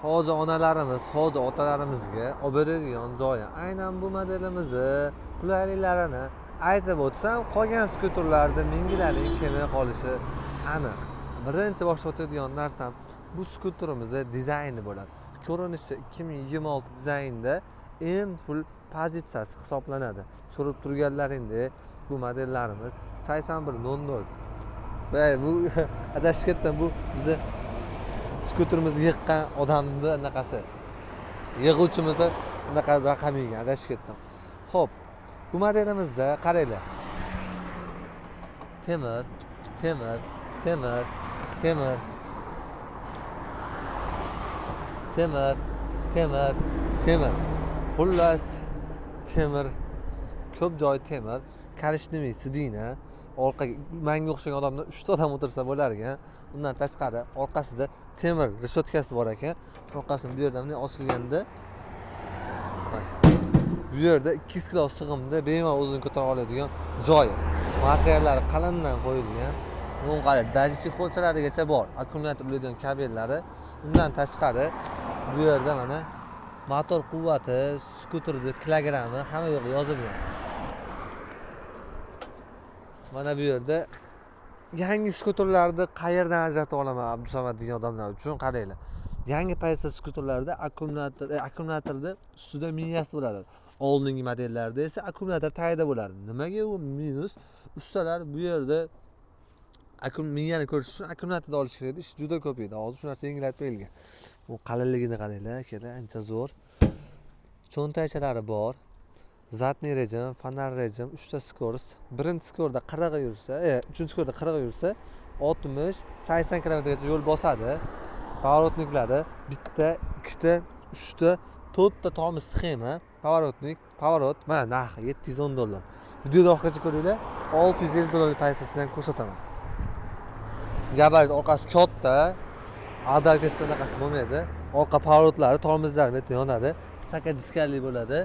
hozir onalarimiz, hozir otalarimizga olib beradigan joyi aynan bu modelimizni qulayliklarini aytib o'tsam, qolgan skuterlarda mingilaring kelmay qolishi aniq. Birinchi boshqa o'tadigan narsam bu skuterimizni dizayni bo'ladi. Ko'rinishi 2026 dizaynda eng full pozitsiyasi hisoblanadi. Ko'rib turganlaringdek bu modellarimiz 8100. Va bu adashib ketdim, bu bizni skuterimizni yiqqan odamni anaqasi. Yig'uvchimizni unaqa raqamiga adashib ketdim. Xo'p, bu modelimizda qaranglar. Temir, temir, temir, temir. Temir, temir, temir. Xullas temir, ko'p joy temir, karishniy sidina, orqaga menga o'xshagan odamdan 3 ta odam o'tirsa bo'lar ekan. Undan tashqari orqasida temir reshotkasi bor ekan. Orqasini bu yerdan osilganda bu yerda 2 kilo sig'imda bemalol o'zini ko'tara oladigan joyi. Materiallari qalindan qo'yilgan. Bunga qarang, dajichi xo'chalarigacha bor. Akkumulyator bo'ladigan kabellari. Undan tashqari bu yerda mana motor quvvati, skuterning kilogrammi hamma yo'q yozilgan. Mana bu yerda yangi skuterlarni qayerdan ajratib olaman Abdusamad degan odamlar uchun qaranglar. Yangi pozitsiya skuterlarda akkumulyatorda ustida miyasi bo'ladi. Oldingi modellarda esa akkumulyator tagida bo'ladi. Nimaga u minus? Ustalar bu yerda miyani ko'rish uchun akkumulyatorni olish kerak edi. Ish juda ko'p edi. Hozir shu narsa yengillatib qo'yilgan. Bu qalinligini qaranglar, aka, ancha zo'r. Cho'ntaychalari bor. Zatniy rejim, fonar rejim, 3 ta skorost. Birinchi skorda 40 ga yursa, uchinchi skorda 40 ga yursa, 60, 80 km/gacha yo'l bosadi. Pavorotniklari bitta, ikkita, 3 ta, 4 ta tormoz sxema, pavorot, mana narxi $710. Videoda oxirigacha ko'ringlar, $650 pozitsiyasidan ko'rsataman. Gabarit orqasi katta, adalkasi anaqasi bo'lmaydi. Orqa pavorotlari, tormozlar bitta yonadi. Saka diskali bo'ladi.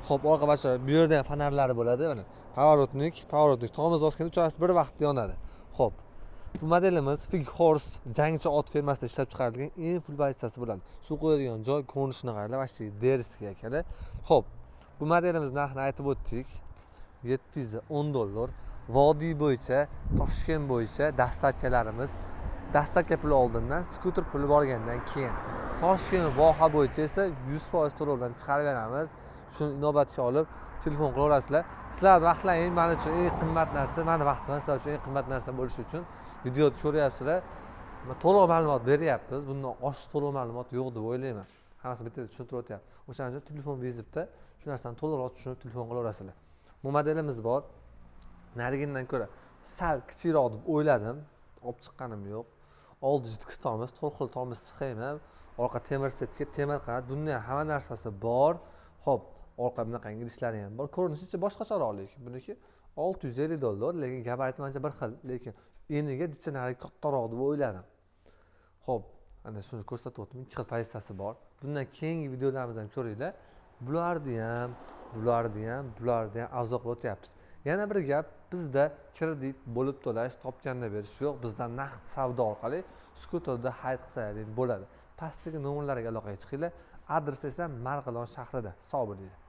Xo'p, orqa boshqa bu yerda ham fonarlari bo'ladi. Mana pavorotnik, tormoz bosganda uchalasi bir vaqtda yonadi. Xo'p. Bu modelimiz Fig Horse jangchi ot fermasida ishlab chiqarilgan eng full pozitsiyasi bo'ladi. Suv qo'yadigan joy, ko'rinishini qaranglar, vaqti derski akalar. Xo'p. Bu modelimiz narxini aytib o'tdik. $710. Vodiy bo'yicha, Toshkent bo'yicha dastavkalarimiz. Dastavka puli oldindan, skuter puli borgandan keyin. Toshkent voha bo'yicha esa 100% to'lov bilan chiqarib beramiz. Shuni inobatga olib telefon qilaverasizlar. Sizlar vaqtlaring, men uchun eng qimmat narsa, meni vaqtim sizlar uchun eng qimmat narsa bo'lishi uchun videoni ko'ryapsizlar. To'liq ma'lumot beryapmiz. Bundan oshiq to'liq ma'lumot yo'q deb o'ylayman. Hammasi bitta tushuntirib o'tyapti. O'shaning uchun telefon bezibda shu narsani to'liqroq tushunib telefon qilaverasizlar. Bu modelimiz bor. Narigindan ko'ra sal kichikroq deb o'yladim. Olib chiqqanim yo'q. Oldi jitki tormoz, to'rt xil tormoz sxema, orqa temir setga, temir qanot, bunday hamma narsasi bor. Xo'p, orqa bunaqangi idishlari ham bor. Ko'rinishicha boshqacharoq lekin buniki $650, lekin gabariti ancha bir xil, lekin eniga dichanari kattaroq deb o'yladim. Xo'p, ana shuni ko'rsatib o'tdim. Ikki xil pozitsiyasi bor. Bundan keyingi videolarimizda ham ko'ringlar. Bularni ham avzoq o'tyapmiz. Yana bir gap, bizda kredit bo'lib to'lash, topganda berish yo'q. Bizda naqd savdo orqali skuterda xarid qilsalaring bo'ladi. Pastdagi nomerlarga aloqaga chiqinglar. Adres esa Marg'ilon shahrida. Sog' bo'linglar.